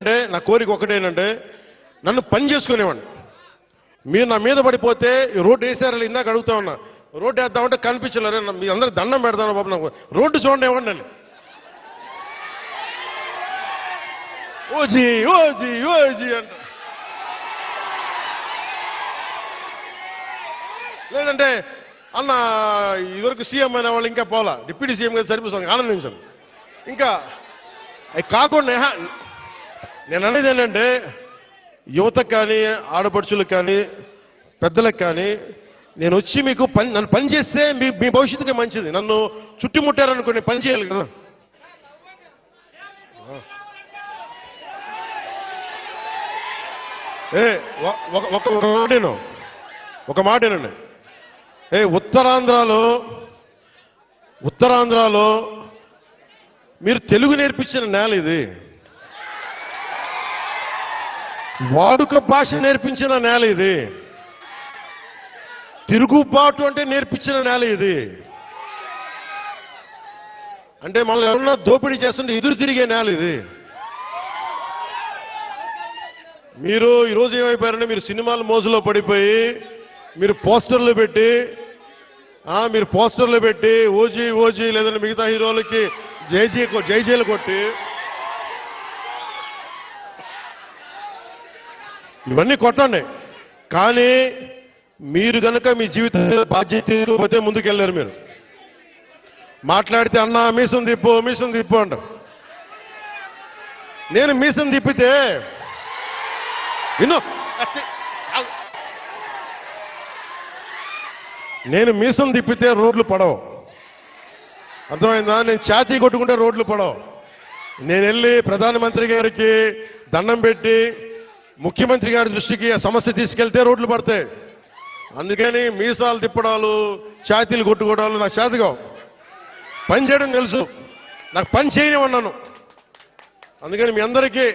అంటే నా కోరిక ఒకటేనంటే నన్ను పని చేసుకునేవాడిని. మీరు నా మీద పడిపోతే రోడ్డు వేసారు ఇందాక అడుగుతా ఉన్నా, రోడ్డు వేద్దామంటే కనిపించలేరు. మీ అందరూ దండం పెడతాను బాబు, నాకు రోడ్డు చూడండి ఇవ్వండి. ఓజీ ఓజీ ఓజీ అంట. లేదంటే అన్న ఇదివరకు సీఎం అయిన వాళ్ళు ఇంకా పోలా, డిప్యూటీ సీఎం గారు సరిపోతాను, ఆనందించాను. ఇంకా అవి కాకుండా నేను అనేది ఏంటంటే యువతకు కానీ ఆడపడుచులకు కానీ పెద్దలకు కానీ నేను వచ్చి మీకు నన్ను పని చేస్తే మీ భవిష్యత్తుకి మంచిది. నన్ను చుట్టుముట్టారనుకోండి, పని చేయాలి కదా. ఒక మాటేనండి. ఉత్తరాంధ్రలో మీరు తెలుగు నేర్పించిన నేల ఇది, వాడుక భాష నేర్పించిన నేల ఇది, తిరుగుబాటు అంటే నేర్పించిన నేల ఇది. అంటే మనల్ని ఎవరన్నా దోపిడీ చేస్తుంటే ఎదురు తిరిగే నేల ఇది. మీరు ఈరోజు ఏమైపోయారంటే మీరు సినిమాల మోజులో పడిపోయి మీరు పోస్టర్లు పెట్టి ఓజీ ఓజీ లేదంటే మిగతా హీరోలకి జైజీలు కొట్టి ఇవన్నీ కొట్టండి. కానీ మీరు గనక మీ జీవిత బాధ్యత ముందుకెళ్ళారు. మీరు మాట్లాడితే అన్నా మీసం తిప్పు అంటారు. నేను మీసం తిప్పితే రోడ్లు పడవు, అర్థమైందా? నేను ఛాతీ కొట్టుకుంటే రోడ్లు పడవు. నేను వెళ్ళి ప్రధానమంత్రి గారికి దండం పెట్టి ముఖ్యమంత్రి గారి దృష్టికి ఆ సమస్య తీసుకెళ్తే రోడ్లు పడతాయి. అందుకని మీసాలు తిప్పడాలు ఛాతీలు కొట్టుకోవడాలు నాకు చేతగా. పని చేయడం తెలుసు, నాకు పని చేయనివన్నాను. అందుకని మీ అందరికీ